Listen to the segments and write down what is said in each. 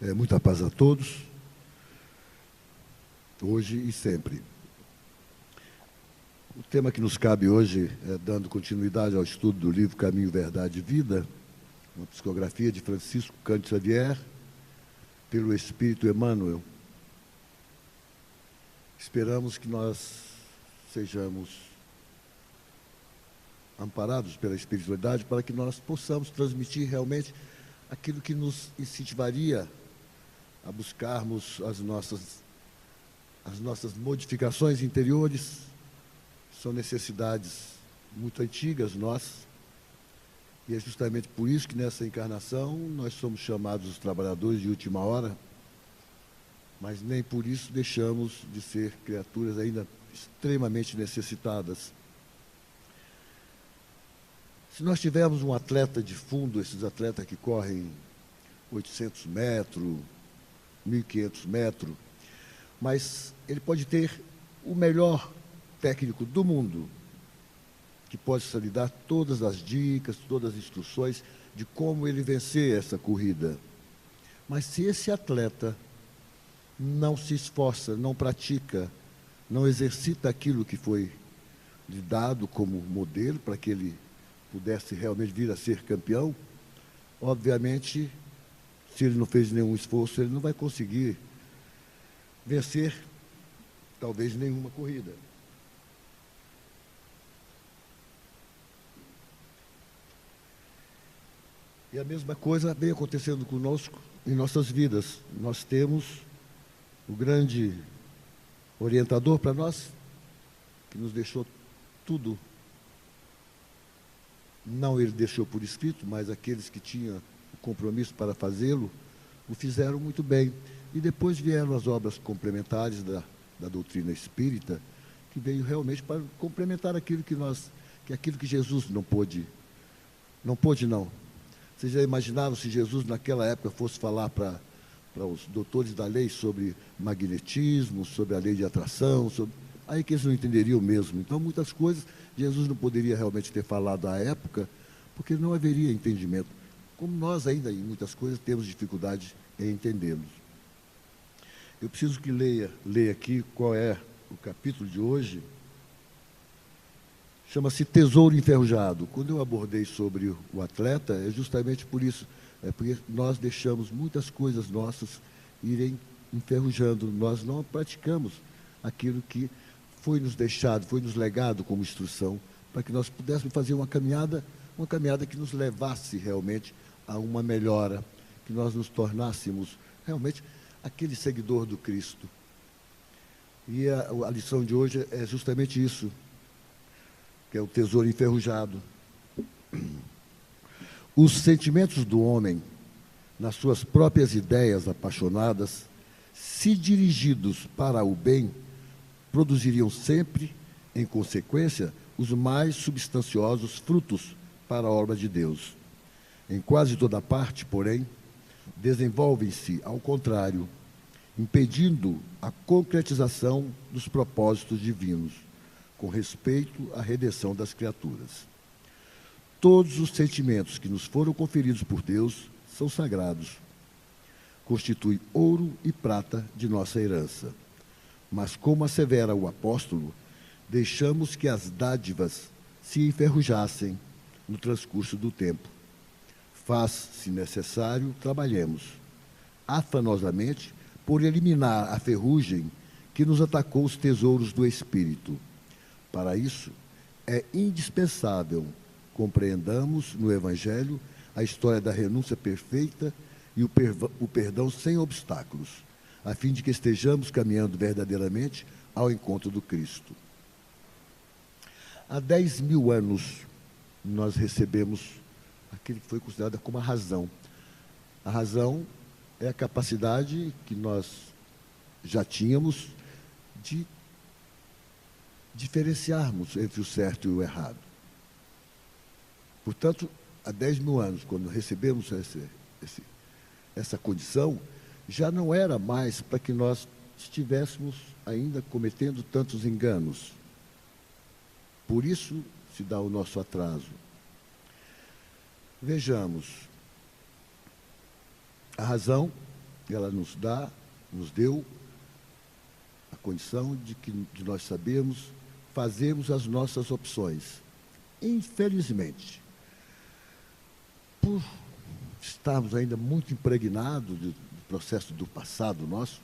Muita paz a todos, hoje e sempre. O tema que nos cabe hoje é dando continuidade ao estudo do livro Caminho, Verdade e Vida, uma psicografia de Francisco Cândido Xavier, pelo Espírito Emmanuel. Esperamos que nós sejamos amparados pela espiritualidade para que nós possamos transmitir realmente aquilo que nos incentivaria a buscarmos as nossas modificações interiores. São necessidades muito antigas nossas, e é justamente por isso que nessa encarnação nós somos chamados os trabalhadores de última hora, mas nem por isso deixamos de ser criaturas ainda extremamente necessitadas. Se nós tivermos um atleta de fundo, esses atletas que correm 800 metros, 1.500 metros, mas ele pode ter o melhor técnico do mundo, que possa lhe dar todas as dicas, todas as instruções de como ele vencer essa corrida. Mas se esse atleta não se esforça, não pratica, não exercita aquilo que foi lhe dado como modelo para que ele pudesse realmente vir a ser campeão, obviamente, se ele não fez nenhum esforço, ele não vai conseguir vencer, talvez, nenhuma corrida. E a mesma coisa vem acontecendo conosco em nossas vidas. Nós temos o grande orientador para nós, que nos deixou tudo. Não ele deixou por escrito, mas aqueles que tinham o compromisso para fazê-lo, o fizeram muito bem. E depois vieram as obras complementares da doutrina espírita, que veio realmente para complementar aquilo que Jesus não pôde. Não pôde, não. Vocês já imaginaram se Jesus naquela época fosse falar para os doutores da lei sobre magnetismo, sobre a lei de atração, aí que eles não entenderiam mesmo. Então, muitas coisas Jesus não poderia realmente ter falado à época, porque não haveria entendimento. Como nós ainda, em muitas coisas, temos dificuldade em entendê-los. Eu preciso que leia aqui qual é o capítulo de hoje. Chama-se Tesouro Enferrujado. Quando eu abordei sobre o atleta, é justamente por isso. É porque nós deixamos muitas coisas nossas irem enferrujando. Nós não praticamos aquilo que foi nos deixado, foi nos legado como instrução, para que nós pudéssemos fazer uma caminhada que nos levasse realmente a uma melhora, que nós nos tornássemos realmente aquele seguidor do Cristo. E a lição de hoje é justamente isso, que é o tesouro enferrujado. Os sentimentos do homem, nas suas próprias ideias apaixonadas, se dirigidos para o bem, produziriam sempre, em consequência, os mais substanciosos frutos para a obra de Deus. Em quase toda parte, porém, desenvolvem-se, ao contrário, impedindo a concretização dos propósitos divinos, com respeito à redenção das criaturas. Todos os sentimentos que nos foram conferidos por Deus são sagrados, constituem ouro e prata de nossa herança. Mas, como assevera o apóstolo, deixamos que as dádivas se enferrujassem no transcurso do tempo. Faz, se necessário, trabalhemos afanosamente por eliminar a ferrugem que nos atacou os tesouros do espírito. Para isso, é indispensável compreendamos no Evangelho a história da renúncia perfeita e o perdão sem obstáculos, a fim de que estejamos caminhando verdadeiramente ao encontro do Cristo. Há 10.000 anos, nós recebemos aquilo que foi considerado como a razão. A razão é a capacidade que nós já tínhamos de diferenciarmos entre o certo e o errado. Portanto, há 10.000 anos, quando recebemos essa condição, já não era mais para que nós estivéssemos ainda cometendo tantos enganos. Por isso se dá o nosso atraso. Vejamos, a razão ela nos deu a condição de nós sabermos fazermos as nossas opções. Infelizmente, por estarmos ainda muito impregnados do processo do passado nosso,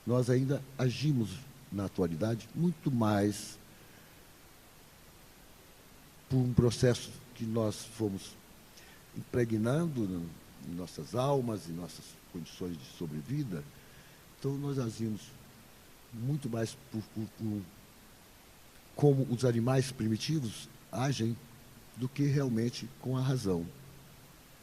nós ainda agimos, na atualidade, muito mais por um processo que nós fomos impregnando em nossas almas, em nossas condições de sobrevida. Então, nós agimos muito mais como os animais primitivos agem do que realmente com a razão.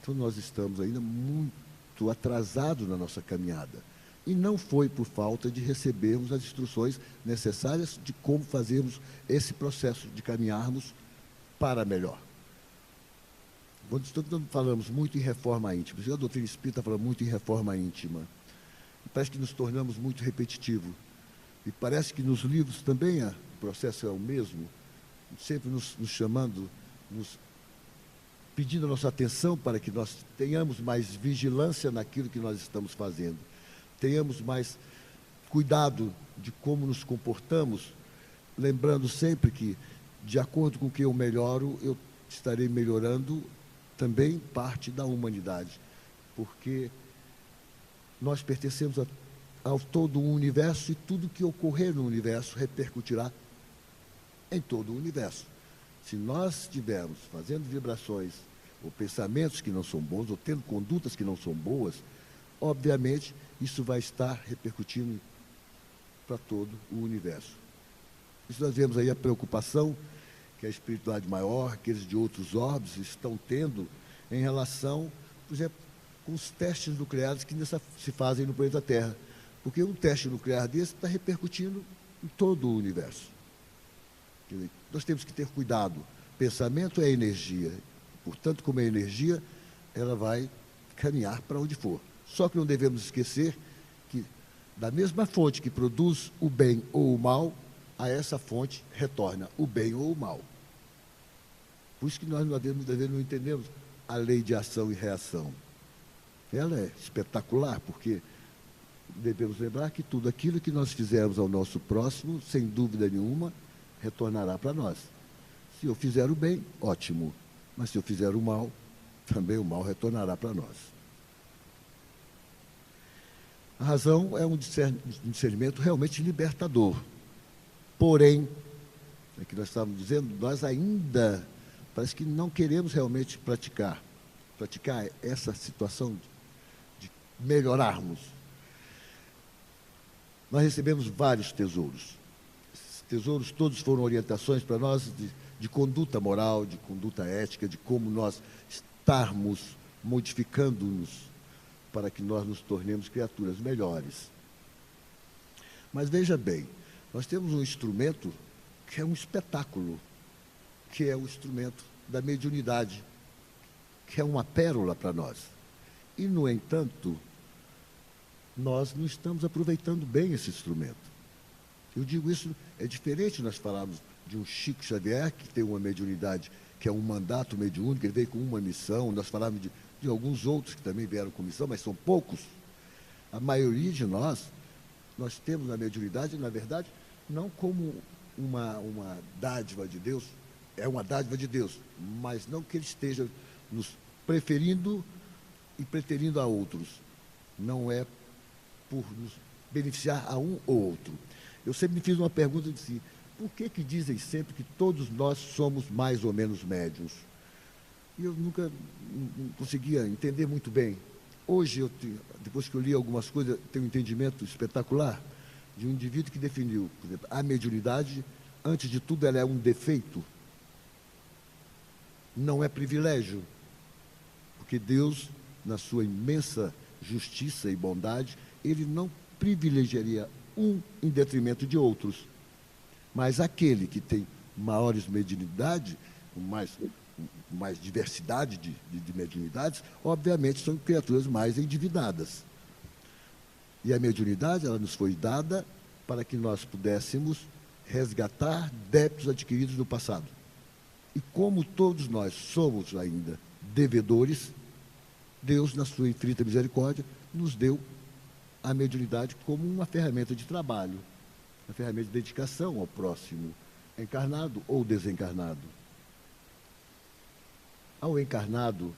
Então, nós estamos ainda muito atrasados na nossa caminhada. E não foi por falta de recebermos as instruções necessárias de como fazermos esse processo de caminharmos para melhor. Quando falamos muito em reforma íntima, a doutrina espírita fala muito em reforma íntima, parece que nos tornamos muito repetitivos. E parece que nos livros também o processo é o mesmo, sempre nos chamando, nos pedindo a nossa atenção para que nós tenhamos mais vigilância naquilo que nós estamos fazendo, tenhamos mais cuidado de como nos comportamos, lembrando sempre que, de acordo com o que eu melhoro, eu estarei melhorando também parte da humanidade, porque nós pertencemos ao todo o universo e tudo que ocorrer no universo repercutirá em todo o universo. Se nós estivermos fazendo vibrações ou pensamentos que não são bons, ou tendo condutas que não são boas, obviamente isso vai estar repercutindo para todo o universo. Isso nós vemos aí a preocupação que a espiritualidade maior, aqueles de outros orbes estão tendo em relação, por exemplo, com os testes nucleares que se fazem no planeta Terra. Porque um teste nuclear desse está repercutindo em todo o universo. Quer dizer, nós temos que ter cuidado. Pensamento é energia. Portanto, como é energia, ela vai caminhar para onde for. Só que não devemos esquecer que, da mesma fonte que produz o bem ou o mal, a essa fonte retorna o bem ou o mal. Por isso que nós não entendemos a lei de ação e reação. Ela é espetacular, porque devemos lembrar que tudo aquilo que nós fizermos ao nosso próximo, sem dúvida nenhuma, retornará para nós. Se eu fizer o bem, ótimo. Mas se eu fizer o mal, também o mal retornará para nós. A razão é um discernimento realmente libertador. Porém, é que nós estávamos dizendo, nós ainda parece que não queremos realmente praticar essa situação de melhorarmos. Nós recebemos vários tesouros. Esses tesouros todos foram orientações para nós de conduta moral, de conduta ética, de como nós estarmos modificando-nos para que nós nos tornemos criaturas melhores. Mas veja bem, nós temos um instrumento que é um espetáculo, que é o instrumento da mediunidade, que é uma pérola para nós. E, no entanto, nós não estamos aproveitando bem esse instrumento. Eu digo isso, é diferente nós falarmos de um Chico Xavier, que tem uma mediunidade, que é um mandato mediúnico, ele veio com uma missão, nós falamos de alguns outros que também vieram com missão, mas são poucos. A maioria de nós temos a mediunidade, na verdade, não como uma dádiva de Deus, é uma dádiva de Deus, mas não que Ele esteja nos preferindo e preterindo a outros. Não é por nos beneficiar a um ou outro. Eu sempre me fiz uma pergunta de si, por que dizem sempre que todos nós somos mais ou menos médiuns? E eu nunca não conseguia entender muito bem. Hoje, depois que eu li algumas coisas, tenho um entendimento espetacular de um indivíduo que definiu, por exemplo, a mediunidade, antes de tudo, ela é um defeito. Não é privilégio. Porque Deus, na sua imensa justiça e bondade, Ele não privilegiaria um em detrimento de outros. Mas aquele que tem maiores mediunidade, mais diversidade de mediunidades, obviamente são criaturas mais endividadas. E a mediunidade, ela nos foi dada para que nós pudéssemos resgatar débitos adquiridos no passado. E como todos nós somos ainda devedores, Deus, na sua infinita misericórdia, nos deu a mediunidade como uma ferramenta de trabalho, uma ferramenta de dedicação ao próximo, encarnado ou desencarnado. Ao encarnado,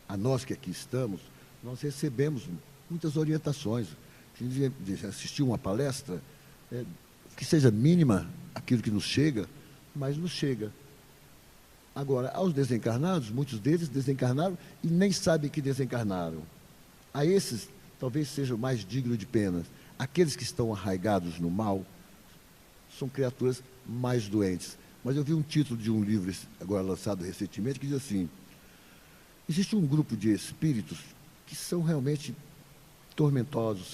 a nós que aqui estamos, nós recebemos muitas orientações. Se assistir uma palestra, que seja mínima aquilo que nos chega, mas nos chega. Agora, aos desencarnados, muitos deles desencarnaram e nem sabem que desencarnaram. A esses, talvez seja o mais digno de pena. Aqueles que estão arraigados no mal são criaturas mais doentes. Mas eu vi um título de um livro, agora lançado recentemente, que diz assim: existe um grupo de espíritos que são realmente tormentosos,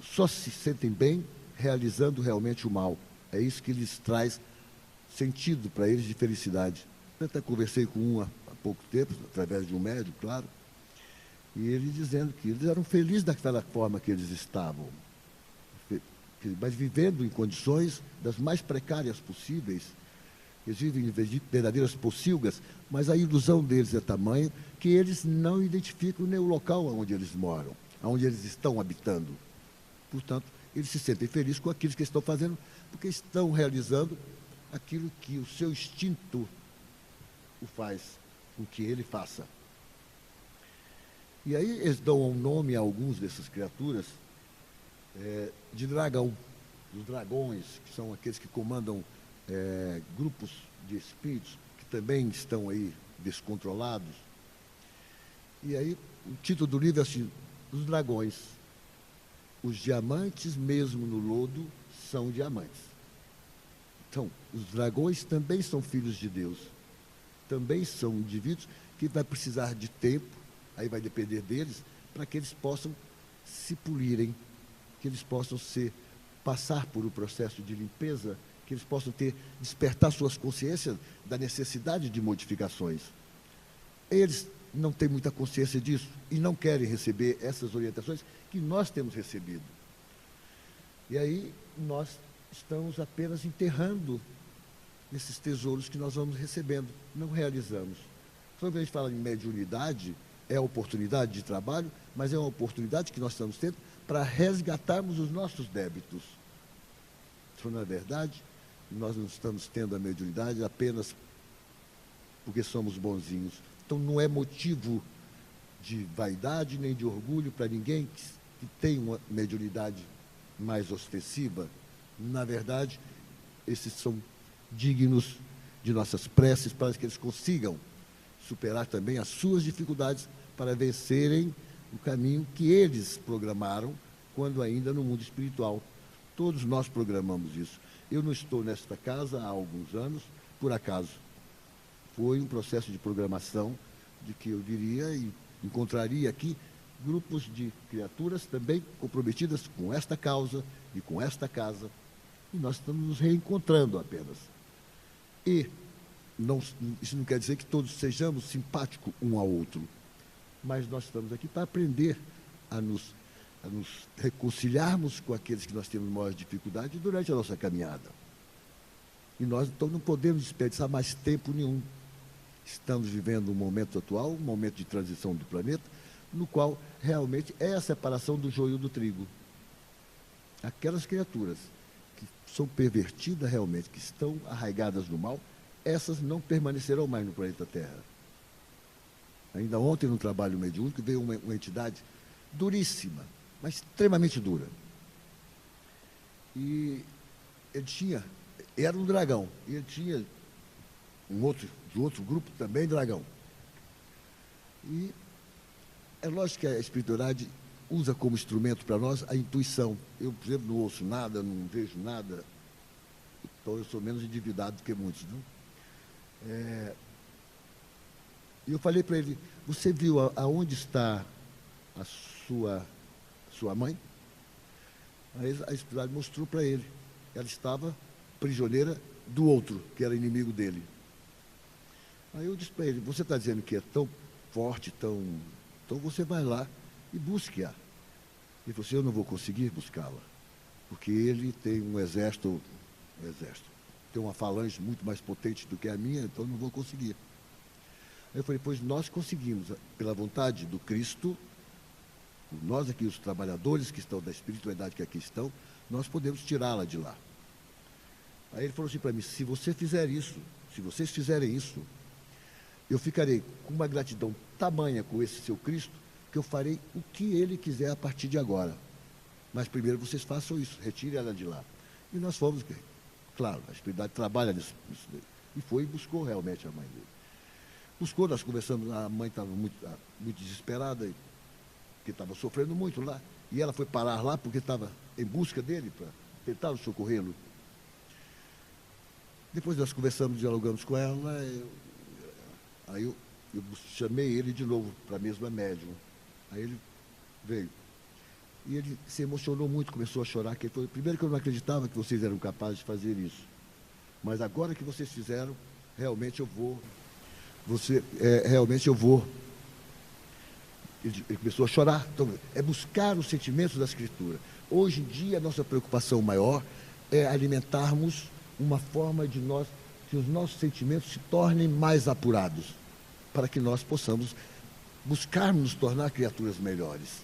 só se sentem bem realizando realmente o mal. É isso que lhes traz sentido para eles de felicidade. Eu até conversei com um há pouco tempo, através de um médium, claro, e ele dizendo que eles eram felizes daquela forma que eles estavam, mas vivendo em condições das mais precárias possíveis. Eles vivem em verdadeiras pocilgas, mas a ilusão deles é tamanha que eles não identificam nem o local onde eles moram, onde eles estão habitando. Portanto, eles se sentem felizes com aquilo que estão fazendo, porque estão realizando aquilo que o seu instinto o faz com que ele faça. E aí eles dão um nome a alguns dessas criaturas de dragão, os dragões, que são aqueles que comandam grupos de espíritos que também estão aí descontrolados. E aí o título do livro é assim: os dragões, os diamantes mesmo no lodo são diamantes. Então, os dragões também são filhos de Deus, também são indivíduos que vai precisar de tempo, aí vai depender deles, para que eles possam se polirem, que eles possam passar por um processo de limpeza, que eles possam despertar suas consciências da necessidade de modificações. Eles não têm muita consciência disso e não querem receber essas orientações que nós temos recebido. E aí nós estamos apenas enterrando esses tesouros que nós vamos recebendo, não realizamos. Quando a gente fala em mediunidade, é a oportunidade de trabalho, mas é uma oportunidade que nós estamos tendo para resgatarmos os nossos débitos. Então, na verdade, nós não estamos tendo a mediunidade apenas porque somos bonzinhos. Então, não é motivo de vaidade nem de orgulho para ninguém que tem uma mediunidade mais ostensiva. Na verdade, esses são dignos de nossas preces para que eles consigam superar também as suas dificuldades para vencerem o caminho que eles programaram quando ainda no mundo espiritual. Todos nós programamos isso. Eu não estou nesta casa há alguns anos, por acaso. Foi um processo de programação de que eu diria e encontraria aqui grupos de criaturas também comprometidas com esta causa e com esta casa. E nós estamos nos reencontrando apenas. E isso não quer dizer que todos sejamos simpáticos um ao outro, mas nós estamos aqui para aprender a nos reconciliarmos com aqueles que nós temos maior dificuldade durante a nossa caminhada. E nós, então, não podemos desperdiçar mais tempo nenhum. Estamos vivendo um momento atual, um momento de transição do planeta, no qual realmente é a separação do joio do trigo. Aquelas criaturas que são pervertidas realmente, que estão arraigadas no mal, essas não permanecerão mais no planeta Terra. Ainda ontem, no trabalho mediúnico, veio uma entidade duríssima, mas extremamente dura. E ele era um dragão, e ele tinha de outro grupo também dragão. E é lógico que a espiritualidade usa como instrumento para nós a intuição. Eu, por exemplo, não ouço nada, não vejo nada, então eu sou menos endividado do que muitos, não? E eu falei para ele: você viu aonde está a sua mãe? Aí a espiritualidade mostrou para ele. Ela estava prisioneira do outro, que era inimigo dele. Aí eu disse para ele: você está dizendo que é tão forte, então você vai lá e busque-a. Ele falou assim: eu não vou conseguir buscá-la, porque ele tem um exército, tem uma falange muito mais potente do que a minha, então eu não vou conseguir. Aí eu falei: pois nós conseguimos, pela vontade do Cristo, Nós aqui, os trabalhadores que estão da espiritualidade que aqui estão, nós podemos tirá-la de lá. Aí ele falou assim para mim, se você fizer isso, se vocês fizerem isso, eu ficarei com uma gratidão tamanha com esse seu Cristo, que eu farei o que ele quiser a partir de agora. Mas primeiro vocês façam isso, retirem ela de lá. E nós fomos, claro, a espiritualidade trabalha nisso. E foi e buscou realmente a mãe dele. Buscou, nós conversamos, a mãe estava muito desesperada, porque estava sofrendo muito lá. E ela foi parar lá porque estava em busca dele, para tentar socorrê-lo. Depois nós conversamos, dialogamos com ela, aí eu chamei ele de novo para a mesma médium. Aí ele veio. E ele se emocionou muito, começou a chorar, que ele falou, primeiro que eu não acreditava que vocês eram capazes de fazer isso. Mas agora que vocês fizeram, realmente eu vou. Realmente eu vou. Ele começou a chorar. Então, é buscar os sentimentos da Escritura. Hoje em dia, a nossa preocupação maior é alimentarmos uma forma de que os nossos sentimentos se tornem mais apurados, para que nós possamos buscarmos nos tornar criaturas melhores.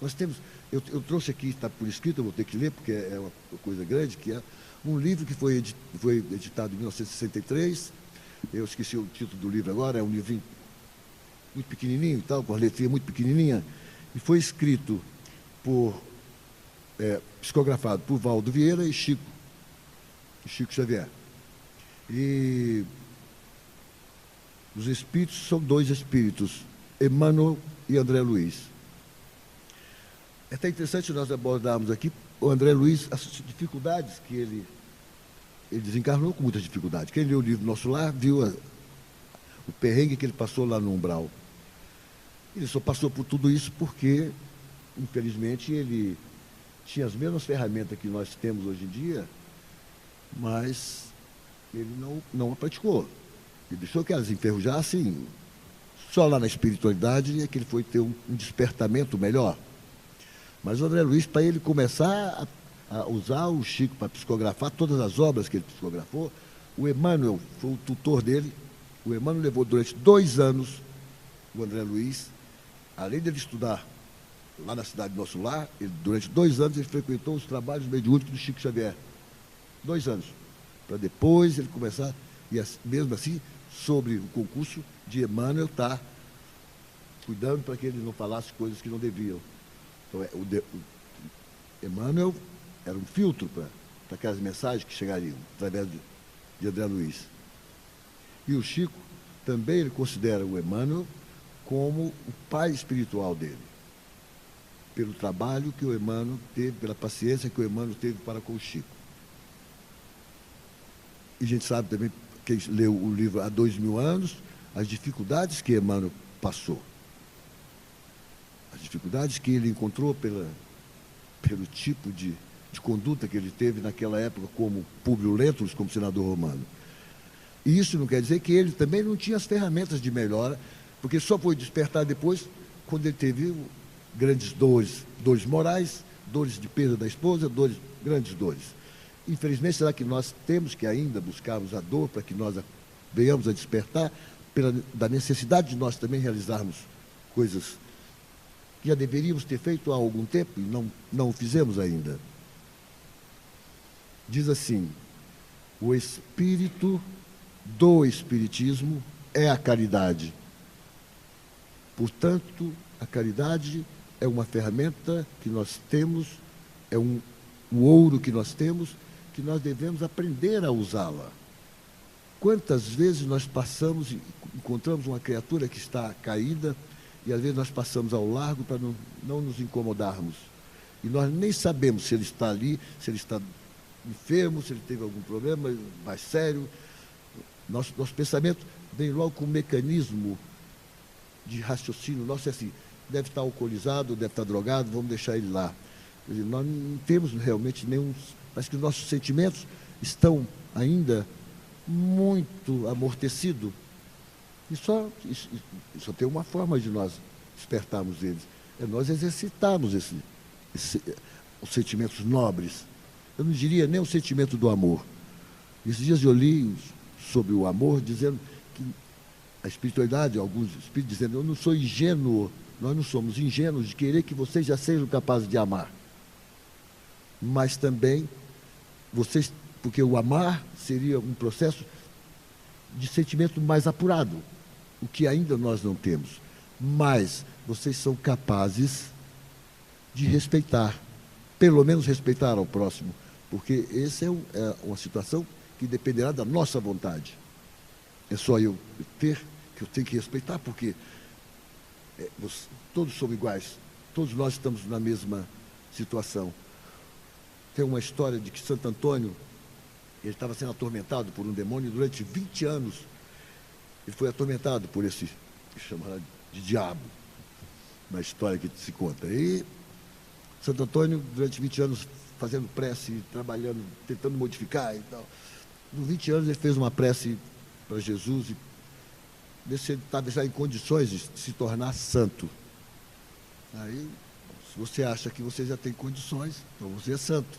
Nós temos, eu trouxe aqui, está por escrito, eu vou ter que ler, porque é uma coisa grande, que é um livro que foi editado em 1963, eu esqueci o título do livro agora, é um livrinho muito pequenininho e tal, com a letrinha muito pequenininha, e foi escrito psicografado por Valdo Vieira e Chico Xavier. E os espíritos são dois espíritos, Emmanuel e André Luiz. É até interessante nós abordarmos aqui o André Luiz, as dificuldades que ele desencarnou com muitas dificuldades. Quem leu o livro Nosso Lar viu o perrengue que ele passou lá no umbral. Ele só passou por tudo isso porque, infelizmente, ele tinha as mesmas ferramentas que nós temos hoje em dia, mas ele não a praticou. Ele deixou que elas enferrujassem. Só lá na espiritualidade é que ele foi ter um despertamento melhor. Mas o André Luiz, para ele começar a usar o Chico para psicografar todas as obras que ele psicografou, o Emmanuel foi o tutor dele. O Emmanuel levou durante 2 anos o André Luiz, além dele estudar lá na cidade do Nosso Lar, durante 2 anos ele frequentou os trabalhos mediúnicos do Chico Xavier. 2 anos. Para depois ele começar, e mesmo assim, sobre o concurso de Emmanuel, estar cuidando para que ele não falasse coisas que não deviam. Então, o Emmanuel era um filtro para aquelas mensagens que chegariam através de André Luiz. E o Chico também ele considera o Emmanuel como o pai espiritual dele, pelo trabalho que o Emmanuel teve, pela paciência que o Emmanuel teve para com o Chico. E a gente sabe também, quem leu o livro há 2000 anos, as dificuldades que Emmanuel passou. As dificuldades que ele encontrou pelo tipo de conduta que ele teve naquela época como Públio Lentulus, como senador romano. E isso não quer dizer que ele também não tinha as ferramentas de melhora, porque só foi despertar depois, quando ele teve grandes dores morais, dores de perda da esposa, grandes dores. Infelizmente, será que nós temos que ainda buscarmos a dor para que nós venhamos a despertar da necessidade de nós também realizarmos coisas que já deveríamos ter feito há algum tempo e não o fizemos ainda? Diz assim, o espírito do espiritismo é a caridade. Portanto, a caridade é uma ferramenta que nós temos, é o ouro que nós temos, que nós devemos aprender a usá-la. Quantas vezes nós passamos e encontramos uma criatura que está caída, e às vezes nós passamos ao largo para não nos incomodarmos. E nós nem sabemos se ele está ali, se ele está enfermo, se ele teve algum problema mais sério. Nosso pensamento vem logo com um mecanismo de raciocínio. Nosso é assim, deve estar alcoolizado, deve estar drogado, vamos deixar ele lá. Quer dizer, nós não temos realmente nenhum... Mas que os nossos sentimentos estão ainda muito amortecidos. E só tem uma forma de nós despertarmos eles. É nós exercitarmos os sentimentos nobres. Eu não diria nem o sentimento do amor. Esses dias eu li sobre o amor, dizendo que a espiritualidade, alguns espíritos dizendo, eu não sou ingênuo nós não somos ingênuos de querer que vocês já sejam capazes de amar. Mas também, vocês, porque o amar seria um processo de sentimento mais apurado, o que ainda nós não temos. Mas vocês são capazes de respeitar, pelo menos respeitar ao próximo, porque essa é uma situação que dependerá da nossa vontade. É só eu ter, que eu tenho que respeitar, porque todos somos iguais, todos nós estamos na mesma situação. Tem uma história de que Santo Antônio, ele estava sendo atormentado por um demônio durante 20 anos. Ele foi atormentado por esse, que chama de diabo, uma história que se conta. E Santo Antônio, durante 20 anos, fazendo prece, trabalhando, tentando modificar e tal. Nos 20 anos ele fez uma prece para Jesus e ver se ele estava já em condições de se tornar santo. Aí, se você acha que você já tem condições, então você é santo.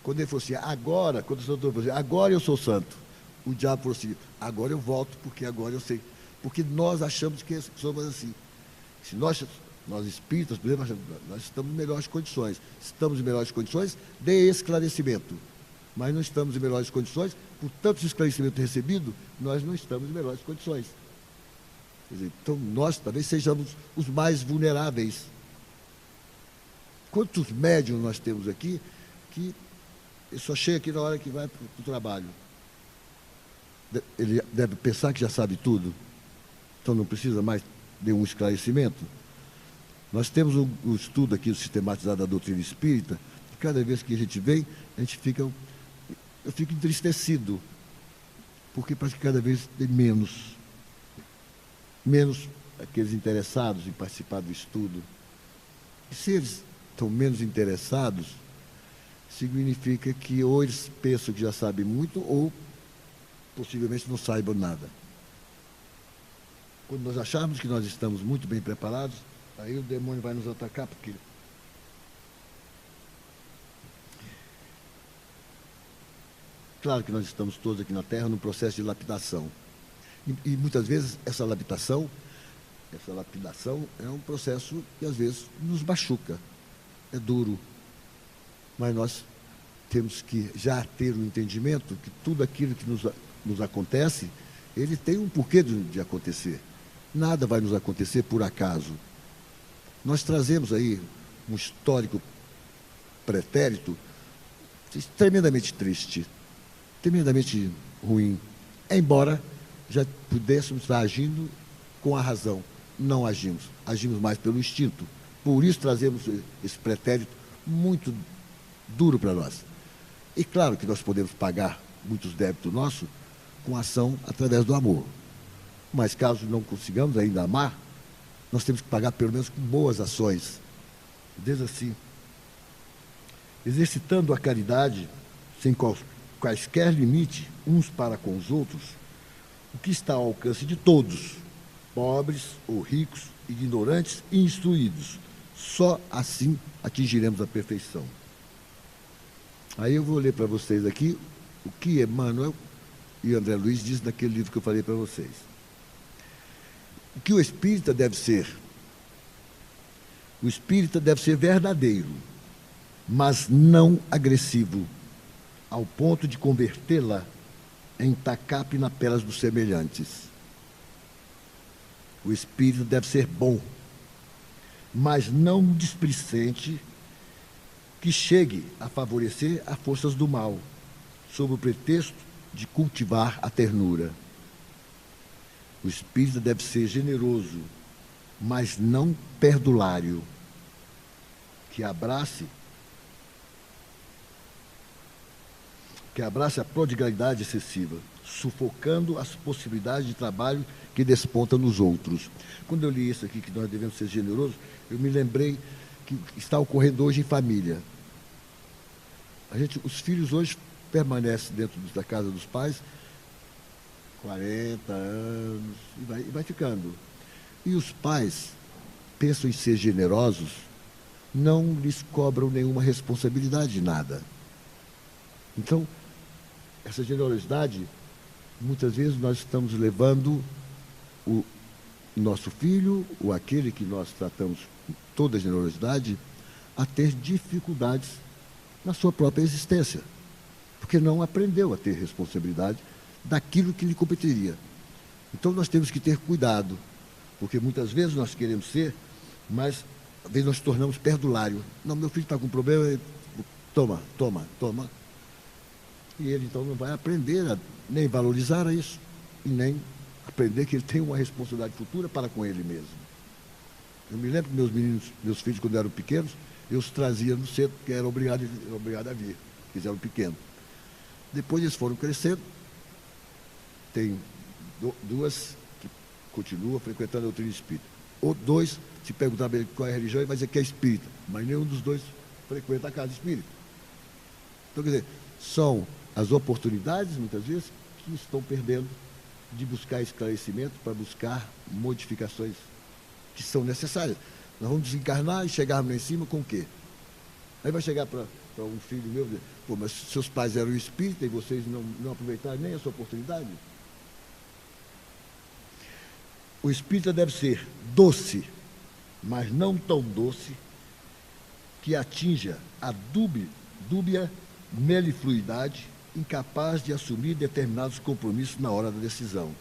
Quando ele falou assim, agora, quando o Santo Antônio falou assim, agora eu sou santo, o diabo falou assim, agora eu volto, porque agora eu sei. Porque nós achamos que somos assim. Se nós espíritas, por exemplo, nós estamos em melhores condições. Estamos em melhores condições de esclarecimento. Mas não estamos em melhores condições, por tanto esclarecimento recebido, nós não estamos em melhores condições. Quer dizer, então, nós talvez sejamos os mais vulneráveis. Quantos médiums nós temos aqui que ele só chega aqui na hora que vai para o trabalho? Ele deve pensar que já sabe tudo, então não precisa mais de um esclarecimento. Nós temos o estudo aqui sistematizado da doutrina espírita, e cada vez que a gente vem, eu fico entristecido, porque parece que cada vez tem menos aqueles interessados em participar do estudo. E se eles estão menos interessados, significa que ou eles pensam que já sabem muito, ou possivelmente não saibam nada. Quando nós acharmos que nós estamos muito bem preparados, aí o demônio vai nos atacar, porque claro que nós estamos todos aqui na Terra num processo de lapidação. E muitas vezes essa lapidação é um processo que às vezes nos machuca, é duro. Mas nós temos que já ter um entendimento que tudo aquilo que nos acontece, ele tem um porquê de acontecer. Nada vai nos acontecer por acaso. Nós trazemos aí um histórico pretérito tremendamente triste, tremendamente ruim, embora já pudéssemos estar agindo com a razão. Não agimos mais pelo instinto. Por isso trazemos esse pretérito muito duro para nós. E claro que nós podemos pagar muitos débitos nossos com ação através do amor. Mas caso não consigamos ainda amar, nós temos que pagar pelo menos com boas ações. Diz assim, exercitando a caridade sem quaisquer limite uns para com os outros, o que está ao alcance de todos, pobres ou ricos, ignorantes e instruídos. Só assim atingiremos a perfeição. Aí eu vou ler para vocês aqui o que Emmanuel e André Luiz diz naquele livro que eu falei para vocês. O que o espírita deve ser? O espírita deve ser verdadeiro, mas não agressivo, ao ponto de convertê-la em tacape na pelas dos semelhantes. O espírito deve ser bom, mas não displicente, que chegue a favorecer as forças do mal, sob o pretexto de cultivar a ternura. O espírito deve ser generoso, mas não perdulário, que abrace a prodigalidade excessiva, sufocando as possibilidades de trabalho que despontam nos outros. Quando eu li isso aqui, que nós devemos ser generosos, eu me lembrei que está ocorrendo hoje em família. Os filhos hoje permanecem dentro da casa dos pais 40 anos e vai ficando. E os pais pensam em ser generosos, não lhes cobram nenhuma responsabilidade de nada. Então, essa generosidade, muitas vezes nós estamos levando nosso filho, ou aquele que nós tratamos com toda generosidade, a ter dificuldades na sua própria existência, porque não aprendeu a ter responsabilidade daquilo que lhe competeria. Então nós temos que ter cuidado, porque muitas vezes nós queremos ser, mas às vezes nós tornamos perdulário. Não, meu filho está com problema, toma, toma, toma. E ele então não vai aprender a nem valorizar isso, e nem aprender que ele tem uma responsabilidade futura para com ele mesmo. Eu me lembro que meus filhos, quando eram pequenos, eu os trazia no centro, porque era obrigado a vir, porque eles eram pequenos. Depois eles foram crescendo, tem duas que continuam frequentando a doutrina espírita. Ou dois, se perguntar bem qual é a religião, ele vai dizer que é espírita, mas nenhum dos dois frequenta a casa espírita. Então, quer dizer, são as oportunidades, muitas vezes, que estão perdendo de buscar esclarecimento para buscar modificações que são necessárias. Nós vamos desencarnar e chegarmos lá em cima com o quê? Aí vai chegar para um filho meu e dizer, pô, mas seus pais eram espíritas e vocês não aproveitaram nem essa oportunidade? O espírita deve ser doce, mas não tão doce que atinja a dúbia melifluidade, incapaz de assumir determinados compromissos na hora da decisão.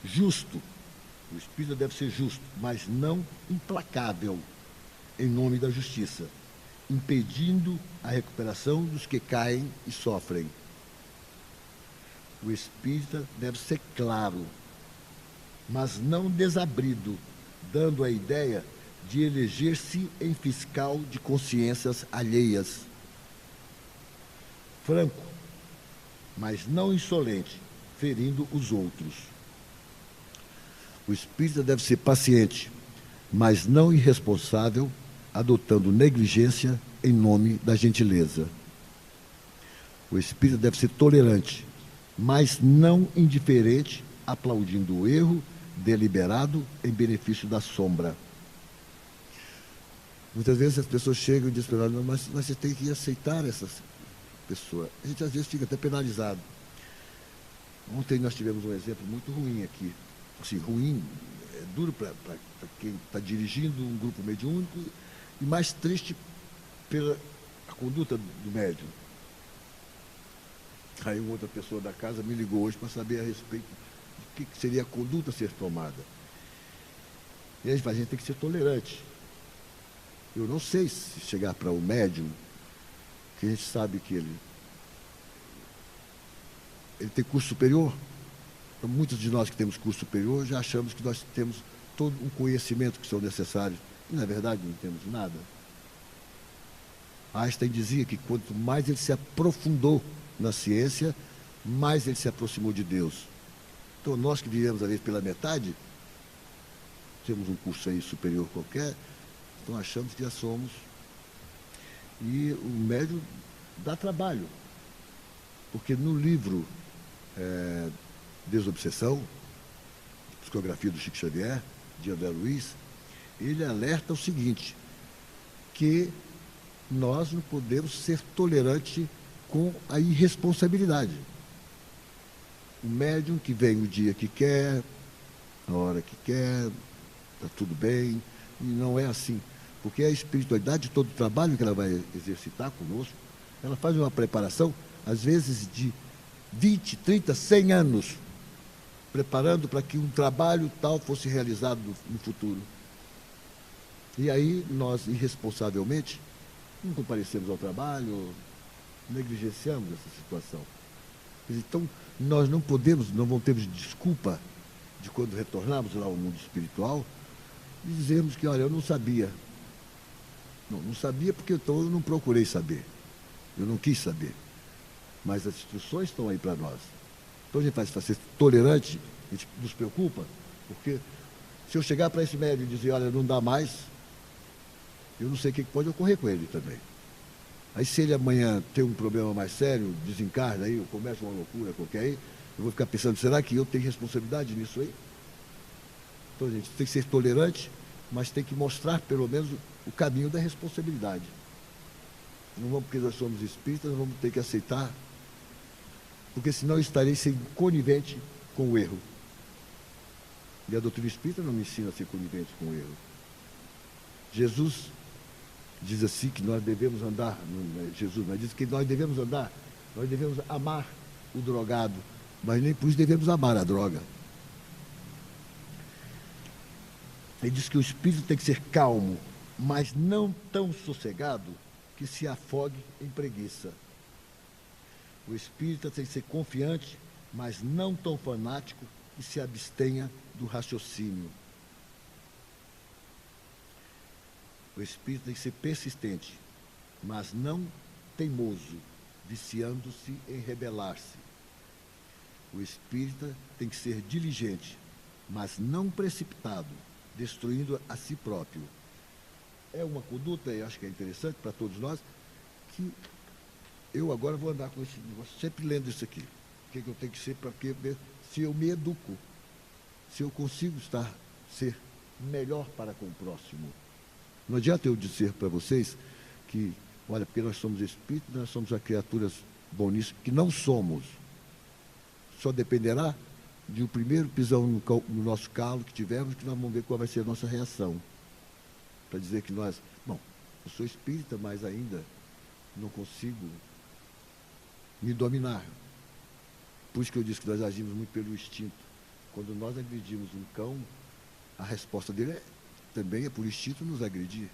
Justo, o espírita deve ser justo, mas não implacável, em nome da justiça, impedindo a recuperação dos que caem e sofrem. O espírita deve ser claro, mas não desabrido, dando a ideia de eleger-se em fiscal de consciências alheias. Franco, mas não insolente, ferindo os outros. O espírita deve ser paciente, mas não irresponsável, adotando negligência em nome da gentileza. O espírita deve ser tolerante, mas não indiferente, aplaudindo o erro deliberado em benefício da sombra. Muitas vezes as pessoas chegam e dizem para nós, mas você tem que aceitar essas pessoas. A gente às vezes fica até penalizado. Ontem nós tivemos um exemplo muito ruim aqui. Assim, ruim, é duro para quem está dirigindo um grupo mediúnico e mais triste pela a conduta do médium. Aí uma outra pessoa da casa me ligou hoje para saber a respeito de que seria a conduta a ser tomada. E a gente tem que ser tolerante. Eu não sei se chegar para o médium, que a gente sabe que ele tem curso superior. Então, muitos de nós que temos curso superior já achamos que nós temos todo um conhecimento que são necessários. E, na verdade, não temos nada. Einstein dizia que quanto mais ele se aprofundou na ciência, mais ele se aproximou de Deus. Então, nós que vivemos, às vezes, pela metade, temos um curso aí superior qualquer, então achamos que já somos. E o médium dá trabalho. Porque no livro Desobsessão, psicografia do Chico Xavier, de André Luiz, ele alerta o seguinte, que nós não podemos ser tolerantes com a irresponsabilidade. O médium que vem o dia que quer, a hora que quer, está tudo bem, e não é assim. Porque a espiritualidade, todo o trabalho que ela vai exercitar conosco, ela faz uma preparação, às vezes de 20, 30, 100 anos, preparando para que um trabalho tal fosse realizado no futuro. E aí nós, irresponsavelmente, não comparecemos ao trabalho, negligenciamos essa situação. Então, nós não vamos ter desculpa de quando retornarmos lá ao mundo espiritual, e dizermos que, olha, eu não sabia. Não sabia porque então eu não procurei saber. Eu não quis saber. Mas as instruções estão aí para nós. Então a gente vai ser tolerante, a gente nos preocupa, porque se eu chegar para esse médico e dizer, olha, não dá mais, eu não sei o que pode ocorrer com ele também. Aí se ele amanhã tem um problema mais sério, desencarna aí, ou começa uma loucura qualquer aí, eu vou ficar pensando, será que eu tenho responsabilidade nisso aí? Então a gente tem que ser tolerante, mas tem que mostrar pelo menos o caminho da responsabilidade. Não vamos, porque nós somos espíritas, vamos ter que aceitar, porque senão eu estarei sendo conivente com o erro. E a doutrina espírita não me ensina a ser conivente com o erro. Jesus diz assim que nós devemos andar, Jesus, mas diz que nós devemos andar, nós devemos amar o drogado, mas nem por isso devemos amar a droga. Ele diz que o espírito tem que ser calmo, mas não tão sossegado que se afogue em preguiça. O espírito tem que ser confiante, mas não tão fanático que se abstenha do raciocínio. O espírito tem que ser persistente, mas não teimoso, viciando-se em rebelar-se. O espírita tem que ser diligente, mas não precipitado, destruindo a si próprio. É uma conduta, eu acho que é interessante para todos nós, que eu agora vou andar com esse negócio, sempre lendo isso aqui. O que eu tenho que ser para que, se eu me educo, se eu consigo ser melhor para com o próximo. Não adianta eu dizer para vocês que, olha, porque nós somos espíritos, nós somos criaturas boníssimas, que não somos. Só dependerá de o primeiro pisão no nosso calo que tivermos, que nós vamos ver qual vai ser a nossa reação. Para dizer que nós, bom, eu sou espírita, mas ainda não consigo me dominar. Por isso que eu disse que nós agimos muito pelo instinto. Quando nós agredimos um cão, a resposta dele também é por instinto nos agredir.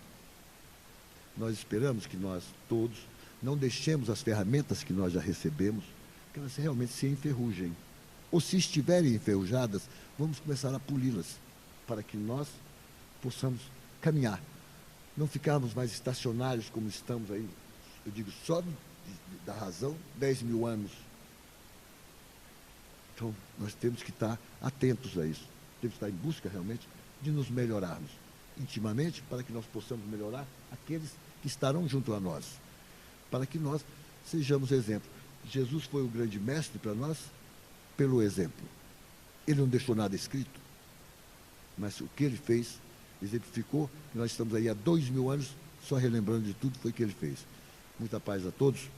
Nós esperamos que nós todos não deixemos as ferramentas que nós já recebemos, que elas realmente se enferrujem. Ou se estiverem enferrujadas, vamos começar a poli-las, para que nós possamos caminhar. Não ficarmos mais estacionários como estamos aí, eu digo só da razão, 10 mil anos. Então, nós temos que estar atentos a isso. Temos que estar em busca realmente de nos melhorarmos intimamente, para que nós possamos melhorar aqueles que estarão junto a nós, para que nós sejamos exemplo. Jesus foi o grande mestre para nós pelo exemplo. Ele não deixou nada escrito, mas o que ele fez exemplificou. Nós estamos aí há 2 mil anos só relembrando de tudo foi que ele fez. Muita paz a todos.